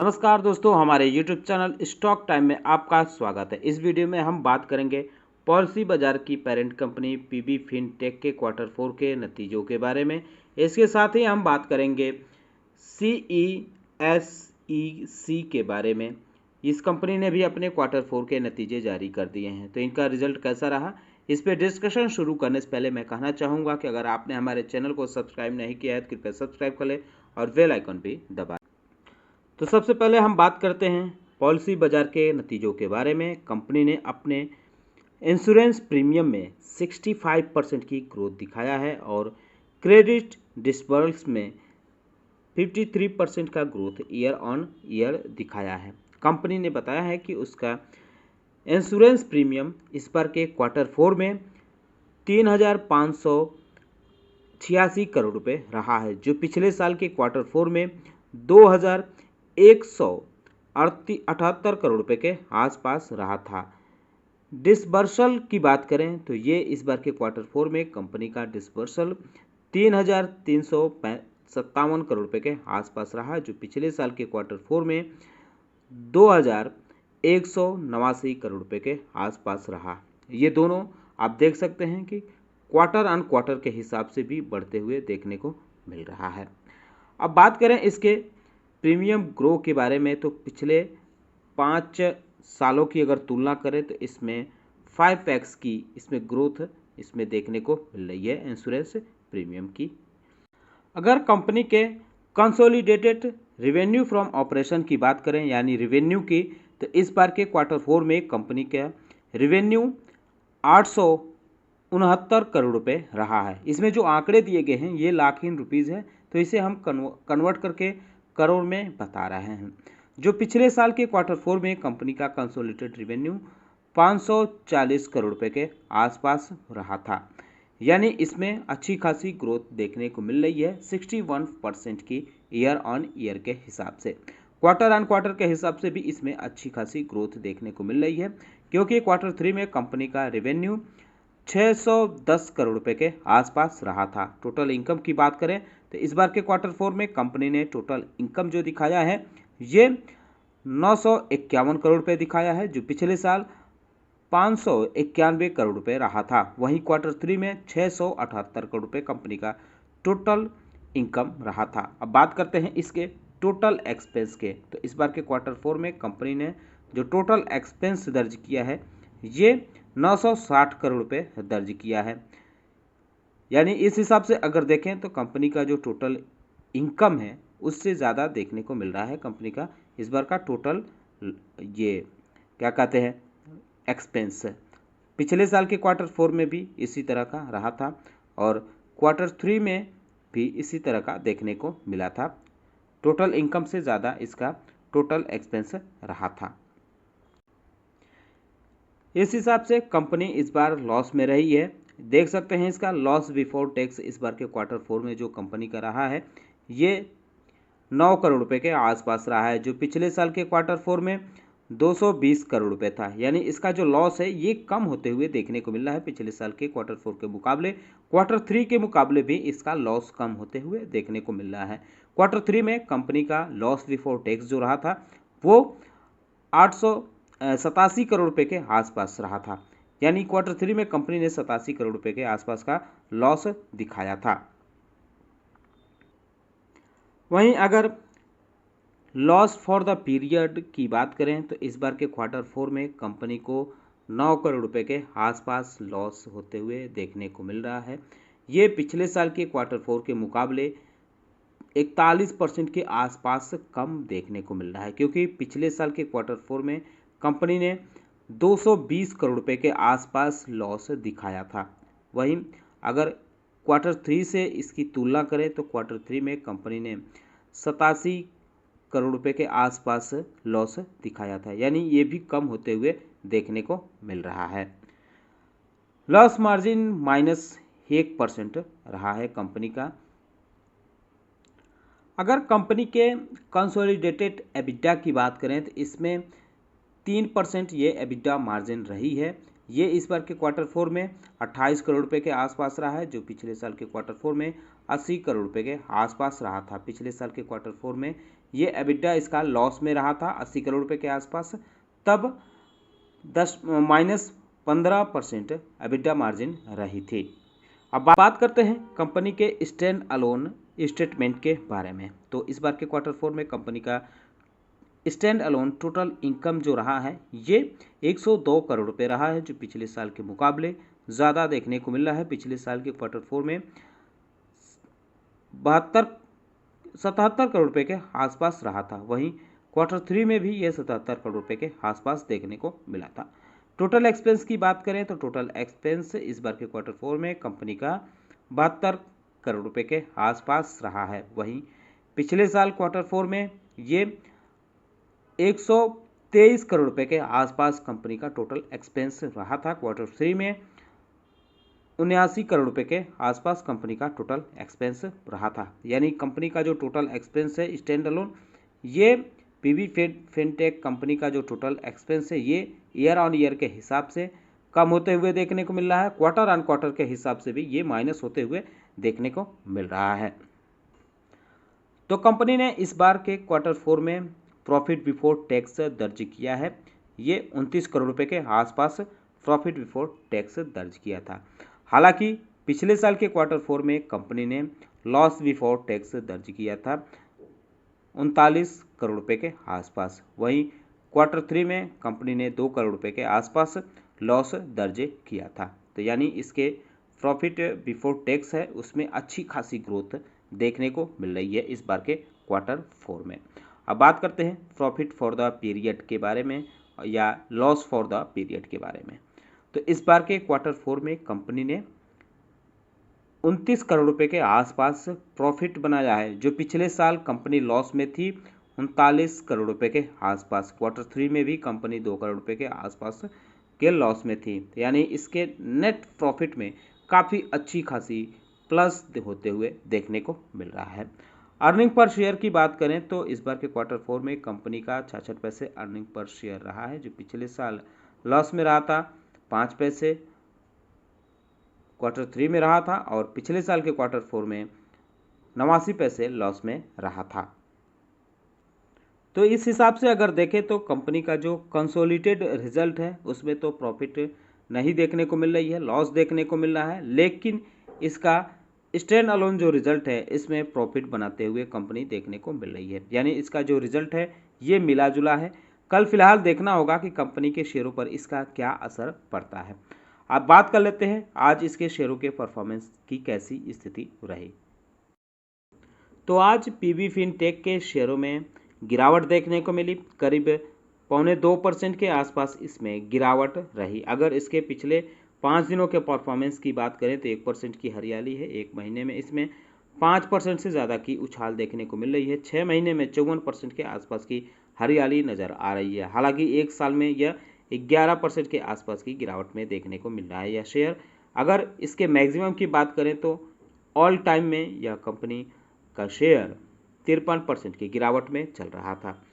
नमस्कार दोस्तों, हमारे YouTube चैनल स्टॉक टाइम में आपका स्वागत है। इस वीडियो में हम बात करेंगे पॉलिसी बाजार की पेरेंट कंपनी पीबी फिनटेक के क्वार्टर 4 के नतीजों के बारे में। इसके साथ ही हम बात करेंगे CESEC के बारे में। इस कंपनी ने भी अपने क्वार्टर 4 के नतीजे जारी कर दिए हैं, तो इनका रिजल्ट कैसा रहा, इस पर डिस्कशन शुरू करने से पहले मैं कहना चाहूँगा कि अगर आपने हमारे चैनल को सब्सक्राइब नहीं किया है तो कृपया सब्सक्राइब कर लें और बेल आइकन भी दबा। तो सबसे पहले हम बात करते हैं पॉलिसी बाजार के नतीजों के बारे में। कंपनी ने अपने इंश्योरेंस प्रीमियम में 65% की ग्रोथ दिखाया है और क्रेडिट डिसबर्स में 53% का ग्रोथ ईयर ऑन ईयर दिखाया है। कंपनी ने बताया है कि उसका इंश्योरेंस प्रीमियम इस बार के क्वार्टर 4 में 3,586 करोड़ रुपए रहा है, जो पिछले साल के क्वार्टर 4 में 2,178 करोड़ रुपए के आसपास रहा था। डिसबर्सल की बात करें तो ये इस बार के क्वार्टर 4 में कंपनी का डिसबर्सल 3,357 करोड़ रुपए के आसपास रहा, जो पिछले साल के क्वार्टर 4 में 2,189 करोड़ रुपए के आसपास रहा। ये दोनों आप देख सकते हैं कि क्वार्टर ऑन क्वार्टर के हिसाब से भी बढ़ते हुए देखने को मिल रहा है। अब बात करें इसके प्रीमियम ग्रो के बारे में, तो पिछले 5 सालों की अगर तुलना करें तो इसमें 5x की इसमें ग्रोथ इसमें देखने को मिल रही है इंश्योरेंस प्रीमियम की। अगर कंपनी के कंसोलिडेटेड रेवेन्यू फ्रॉम ऑपरेशन की बात करें, यानी रेवेन्यू की, तो इस बार के क्वार्टर 4 में कंपनी का रेवेन्यू 869 करोड़ रुपए रहा है। इसमें जो आंकड़े दिए गए हैं ये लाख इन रुपीज़ है, तो इसे हम कन्वर्ट करके करोड़ में बता रहे हैं। जो पिछले साल के क्वार्टर 4 में कंपनी का कंसोलिडेटेड रेवेन्यू 540 करोड़ रुपए के आसपास रहा था, यानी इसमें अच्छी खासी ग्रोथ देखने को मिल रही है 61% की ईयर ऑन ईयर के हिसाब से। क्वार्टर ऑन क्वार्टर के हिसाब से भी इसमें अच्छी खासी ग्रोथ देखने को मिल रही है, क्योंकि क्वार्टर 3 में कंपनी का रेवेन्यू 610 करोड़ रुपए के आसपास रहा था। टोटल इनकम की बात करें तो इस बार के क्वार्टर 4 में कंपनी ने टोटल इनकम जो दिखाया है ये 951 करोड़ रुपए दिखाया है, जो पिछले साल 591 करोड़ रुपए रहा था। वहीं क्वार्टर 3 में 678 करोड़ रुपए कंपनी का टोटल इनकम रहा था। अब बात करते हैं इसके टोटल एक्सपेंस के, तो इस बार के क्वार्टर 4 में कंपनी ने जो टोटल एक्सपेंस दर्ज किया है ये 960 करोड़ रुपए दर्ज किया है। यानी इस हिसाब से अगर देखें तो कंपनी का जो टोटल इनकम है उससे ज़्यादा देखने को मिल रहा है कंपनी का इस बार का टोटल ये क्या कहते हैं एक्सपेंस। पिछले साल के क्वार्टर 4 में भी इसी तरह का रहा था और क्वार्टर 3 में भी इसी तरह का देखने को मिला था। टोटल इनकम से ज़्यादा इसका टोटल एक्सपेंस रहा था। इस हिसाब से कंपनी इस बार लॉस में रही है। देख सकते हैं इसका लॉस बिफोर टैक्स इस बार के क्वार्टर 4 में जो कंपनी का रहा है ये 9 करोड़ रुपए के आसपास रहा है, जो पिछले साल के क्वार्टर 4 में 220 करोड़ रुपए था। यानी इसका जो लॉस है ये कम होते हुए देखने को मिल रहा है पिछले साल के क्वार्टर 4 के मुकाबले। क्वार्टर 3 के मुकाबले भी इसका लॉस कम होते हुए देखने को मिल रहा है। क्वार्टर 3 में कंपनी का लॉस बिफोर टैक्स जो रहा था वो 887 करोड़ रुपए के आसपास रहा था। यानी क्वार्टर 3 में कंपनी ने 87 करोड़ रुपए के आसपास का लॉस दिखाया था। वहीं अगर लॉस फॉर द पीरियड की बात करें तो इस बार के क्वार्टर 4 में कंपनी को 9 करोड़ रुपए के आसपास लॉस होते हुए देखने को मिल रहा है। ये पिछले साल के क्वार्टर 4 के मुकाबले 41% के आसपास कम देखने को मिल रहा है, क्योंकि पिछले साल के क्वार्टर 4 में कंपनी ने 220 करोड़ रुपए के आसपास लॉस दिखाया था। वहीं अगर क्वार्टर 3 से इसकी तुलना करें तो क्वार्टर 3 में कंपनी ने 87 करोड़ रुपए के आसपास लॉस दिखाया था, यानी ये भी कम होते हुए देखने को मिल रहा है। लॉस मार्जिन -1% रहा है कंपनी का। अगर कंपनी के कंसोलिडेटेड एबिटा की बात करें तो इसमें 3% ये एबिटा मार्जिन रही है। ये इस बार के क्वार्टर 4 में 28 करोड़ रुपए के आसपास रहा है, जो पिछले साल के क्वार्टर 4 में 80 करोड़ रुपए के आसपास रहा था। पिछले साल के क्वार्टर 4 में ये एबिटा इसका लॉस में रहा था 80 करोड़ रुपए के आसपास, तब -15% एबिटा मार्जिन रही थी। अब बात करते हैं कंपनी के स्टैंड अलोन स्टेटमेंट के बारे में। तो इस बार के क्वार्टर 4 में कंपनी का स्टैंड अलोन टोटल इनकम जो रहा है ये 102 करोड़ रुपए रहा है, जो पिछले साल के मुकाबले ज़्यादा देखने को मिल रहा है। पिछले साल के क्वार्टर 4 में 77 करोड़ रुपए के आसपास रहा था, वहीं क्वार्टर 3 में भी ये 77 करोड़ रुपए के आसपास देखने को मिला था। टोटल एक्सपेंस की बात करें तो टोटल एक्सपेंस इस बार के क्वार्टर 4 में कंपनी का 72 करोड़ रुपए के आसपास रहा है, वहीं पिछले साल क्वार्टर 4 में ये 123 करोड़ रुपए के आसपास कंपनी का टोटल एक्सपेंस रहा था। क्वार्टर 3 में 79 करोड़ रुपए के आसपास कंपनी का टोटल एक्सपेंस रहा था। यानी कंपनी का जो टोटल एक्सपेंस है स्टैंड अलोन, ये पीवी फिनटेक कंपनी का जो टोटल एक्सपेंस है ये ईयर ऑन ईयर के हिसाब से कम होते हुए देखने को मिल रहा है। क्वार्टर ऑन क्वार्टर के हिसाब से भी ये माइनस होते हुए देखने को मिल रहा है। तो कंपनी ने इस बार के क्वार्टर 4 में प्रॉफिट बिफोर टैक्स दर्ज किया है, ये 29 करोड़ रुपए के आसपास प्रॉफिट बिफोर टैक्स दर्ज किया था। हालांकि पिछले साल के क्वार्टर 4 में कंपनी ने लॉस बिफोर टैक्स दर्ज किया था 39 करोड़ रुपए के आसपास, वहीं क्वार्टर 3 में कंपनी ने 2 करोड़ रुपए के आसपास लॉस दर्ज किया था। तो यानी इसके प्रॉफिट बिफोर टैक्स है उसमें अच्छी खासी ग्रोथ देखने को मिल रही है इस बार के क्वार्टर 4 में। अब बात करते हैं प्रॉफिट फॉर द पीरियड के बारे में या लॉस फॉर द पीरियड के बारे में। तो इस बार के क्वार्टर 4 में कंपनी ने 29 करोड़ रुपए के आसपास प्रॉफिट बनाया है, जो पिछले साल कंपनी लॉस में थी 39 करोड़ रुपए के आसपास। क्वार्टर 3 में भी कंपनी 2 करोड़ रुपए के आसपास के लॉस में थी, यानी इसके नेट प्रॉफिट में काफ़ी अच्छी खासी प्लस होते हुए देखने को मिल रहा है। अर्निंग पर शेयर की बात करें तो इस बार के क्वार्टर 4 में कंपनी का 66 पैसे अर्निंग पर शेयर रहा है, जो पिछले साल लॉस में रहा था 5 पैसे क्वार्टर 3 में रहा था, और पिछले साल के क्वार्टर 4 में 89 पैसे लॉस में रहा था। तो इस हिसाब से अगर देखें तो कंपनी का जो कंसोलिडेटेड रिजल्ट है उसमें तो प्रॉफिट नहीं देखने को मिल रही है, लॉस देखने को मिल रहा है, लेकिन इसका स्टैंड अलोन जो रिजल्ट है इसमें प्रॉफिट बनाते हुए कंपनी देखने को मिल रही है। यानी इसका जो रिजल्ट है ये मिला जुला है। कल फिलहाल देखना होगा कि कंपनी के शेयरों पर इसका क्या असर पड़ता है। अब बात कर लेते हैं आज इसके शेयरों के परफॉर्मेंस की कैसी स्थिति रही। तो आज पीवी फिनटेक के शेयरों में गिरावट देखने को मिली, करीब 0.25% के आसपास इसमें गिरावट रही। अगर इसके पिछले 5 दिनों के परफॉर्मेंस की बात करें तो 1% की हरियाली है, एक महीने में इसमें 5% से ज़्यादा की उछाल देखने को मिल रही है, 6 महीने में 54% के आसपास की हरियाली नज़र आ रही है। हालांकि एक साल में यह 11% के आसपास की गिरावट में देखने को मिल रहा है यह शेयर। अगर इसके मैक्सिमम की बात करें तो ऑल टाइम में यह कंपनी का शेयर 53% की गिरावट में चल रहा था।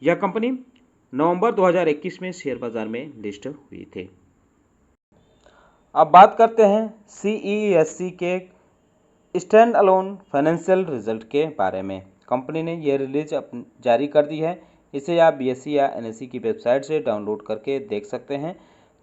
यह कंपनी नवंबर 2021 में शेयर बाजार में लिस्ट हुई थी। अब बात करते हैं CESC के स्टैंड अलोन फाइनेंशियल रिजल्ट के बारे में। कंपनी ने यह रिलीज जारी कर दी है, इसे आप BSE या NSE की वेबसाइट से डाउनलोड करके देख सकते हैं।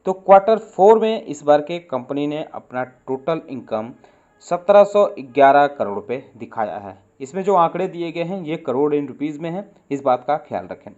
तो क्वार्टर 4 में इस बार के कंपनी ने अपना टोटल इनकम 1711 करोड़ रुपए दिखाया है। इसमें जो आंकड़े दिए गए हैं ये करोड़ इन रुपीज़ में है, इस बात का ख्याल रखें।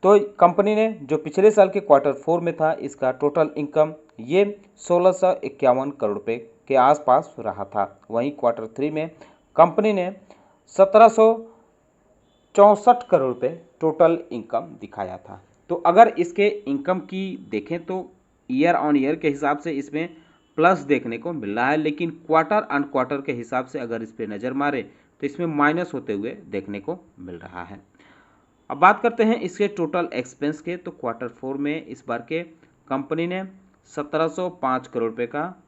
तो कंपनी ने जो पिछले साल के क्वार्टर 4 में था इसका टोटल इनकम ये 1651 करोड़ रुपए के आसपास रहा था, वहीं क्वार्टर 3 में कंपनी ने 1764 करोड़ रुपए टोटल इनकम दिखाया था। तो अगर इसके इनकम की देखें तो ईयर ऑन ईयर के हिसाब से इसमें प्लस देखने को मिल रहा है, लेकिन क्वार्टर ऑन क्वार्टर के हिसाब से अगर इस पर नज़र मारे तो इसमें माइनस होते हुए देखने को मिल रहा है। अब बात करते हैं इसके टोटल एक्सपेंस के। तो क्वार्टर 4 में इस बार के कंपनी ने 1705 करोड़ रुपए का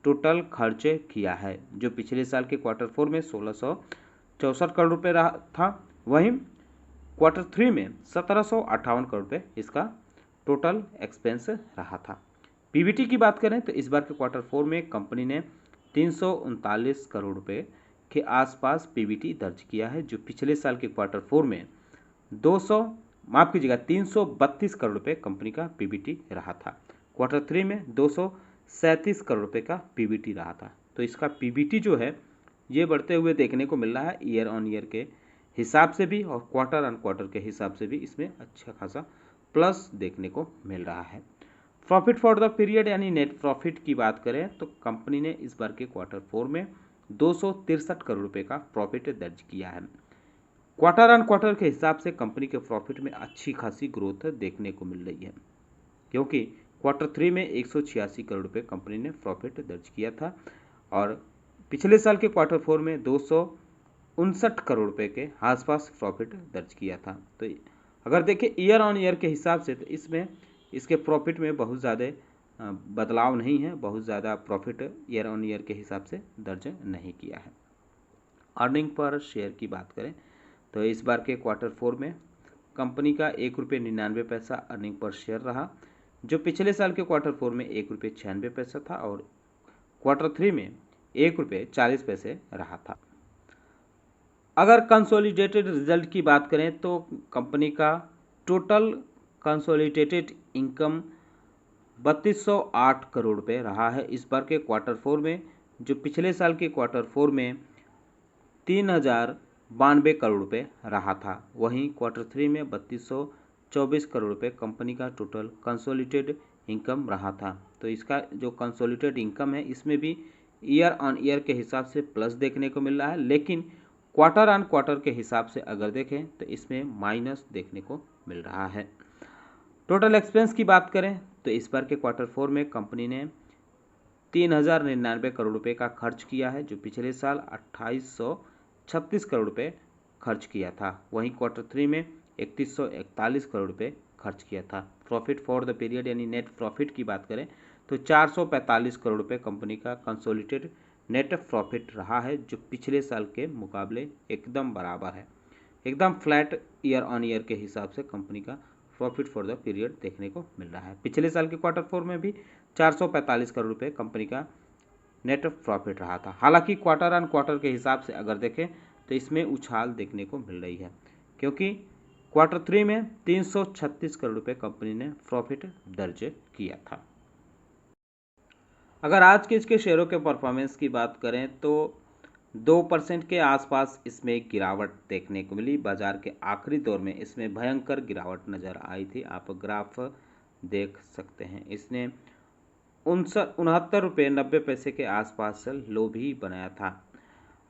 टोटल खर्च किया है, जो पिछले साल के क्वार्टर 4 में 1664 करोड़ रुपए रहा था, वहीं क्वार्टर 3 में 1758 करोड़ रुपए इसका टोटल एक्सपेंस रहा था। PBT की बात करें तो इस बार के क्वार्टर 4 में कंपनी ने 339 करोड़ रुपए के आसपास पीबीटी दर्ज किया है, जो पिछले साल के क्वार्टर 4 में 332 करोड़ रुपए कंपनी का पीबीटी रहा था। क्वार्टर 3 में 237 करोड़ रुपए का पीबीटी रहा था। तो इसका पीबीटी जो है ये बढ़ते हुए देखने को मिल रहा है ईयर ऑन ईयर के हिसाब से भी और क्वार्टर ऑन क्वार्टर के हिसाब से भी इसमें अच्छा खासा प्लस देखने को मिल रहा है। प्रॉफिट फॉर द पीरियड यानी नेट प्रॉफिट की बात करें तो कंपनी ने इस बार के क्वार्टर 4 में 263 करोड़ रुपए का प्रॉफिट दर्ज किया है। क्वार्टर ऑन क्वार्टर के हिसाब से कंपनी के प्रॉफिट में अच्छी खासी ग्रोथ देखने को मिल रही है, क्योंकि क्वार्टर 3 में 186 करोड़ रुपए कंपनी ने प्रॉफिट दर्ज किया था और पिछले साल के क्वार्टर 4 में 259 करोड़ रुपए के आसपास प्रॉफिट दर्ज किया था। तो अगर देखें ईयर ऑन ईयर के हिसाब से तो इसमें इसके प्रॉफिट में बहुत ज़्यादा बदलाव नहीं है, बहुत ज़्यादा प्रॉफिट ईयर ऑन ईयर के हिसाब से दर्ज नहीं किया है। अर्निंग पर शेयर की बात करें तो इस बार के क्वार्टर 4 में कंपनी का 1.99 अर्निंग पर शेयर रहा, जो पिछले साल के क्वार्टर 4 में 1.96 था और क्वार्टर 3 में 1.40 रहा था। अगर कंसोलिडेटेड रिजल्ट की बात करें तो कंपनी का टोटल कंसोलिडेटेड इनकम 3208 करोड़ रुपए रहा है इस बार के क्वार्टर 4 में, जो पिछले साल के क्वार्टर 4 में 3092 करोड़ रुपए रहा था। वहीं क्वार्टर 3 में 3224 करोड़ रुपए कंपनी का टोटल कंसोलिडेटेड इनकम रहा था। तो इसका जो कंसोलिडेटेड इनकम है इसमें भी ईयर ऑन ईयर के हिसाब से प्लस देखने को मिल रहा है, लेकिन क्वार्टर ऑन क्वार्टर के हिसाब से अगर देखें तो इसमें माइनस देखने को मिल रहा है। टोटल एक्सपेंस की बात करें तो इस बार के क्वार्टर 4 में कंपनी ने 3099 करोड़ रुपए का खर्च किया है, जो पिछले साल 2836 करोड़ रुपए खर्च किया था। वहीं क्वार्टर 3 में 3141 करोड़ रुपए खर्च किया था। प्रॉफिट फॉर द पीरियड यानी नेट प्रॉफिट की बात करें तो 445 करोड़ रुपए कंपनी का कंसोलिडेटेड नेट प्रॉफिट रहा है, जो पिछले साल के मुकाबले एकदम बराबर है, एकदम फ्लैट ईयर ऑन ईयर के हिसाब से कंपनी का प्रॉफिट फॉर द पीरियड देखने को मिल रहा है। पिछले साल के क्वार्टर 4 में भी 445 करोड़ रुपए कंपनी का नेट प्रॉफिट रहा था। हालांकि क्वार्टर ऑन क्वार्टर के हिसाब से अगर देखें तो इसमें उछाल देखने को मिल रही है, क्योंकि क्वार्टर 3 में 336 करोड़ रुपए कंपनी ने प्रॉफिट दर्ज किया था। अगर आज के इसके शेयरों के परफॉर्मेंस की बात करें तो 2% के आसपास इसमें गिरावट देखने को मिली। बाजार के आखिरी दौर में इसमें भयंकर गिरावट नज़र आई थी, आप ग्राफ देख सकते हैं। इसने 69.90 के आसपास लो भी बनाया था।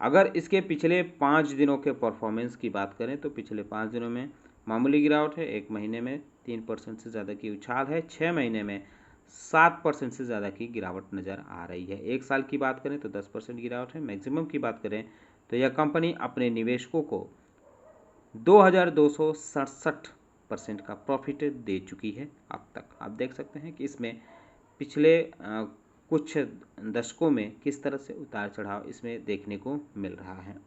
अगर इसके पिछले 5 दिनों के परफॉर्मेंस की बात करें तो पिछले 5 दिनों में मामूली गिरावट है, 1 महीने में 3% से ज़्यादा की उछाल है, 6 महीने में 7% से ज़्यादा की गिरावट नज़र आ रही है। 1 साल की बात करें तो 10% गिरावट है। मैक्सिमम की बात करें तो यह कंपनी अपने निवेशकों को 2267% का प्रॉफिट दे चुकी है अब तक। आप देख सकते हैं कि इसमें पिछले कुछ दशकों में किस तरह से उतार चढ़ाव इसमें देखने को मिल रहा है।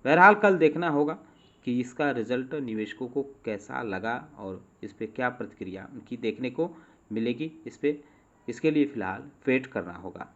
बहरहाल कल देखना होगा कि इसका रिजल्ट निवेशकों को कैसा लगा और इस पर क्या प्रतिक्रिया उनकी देखने को मिलेगी। इसके लिए फ़िलहाल वेट करना होगा।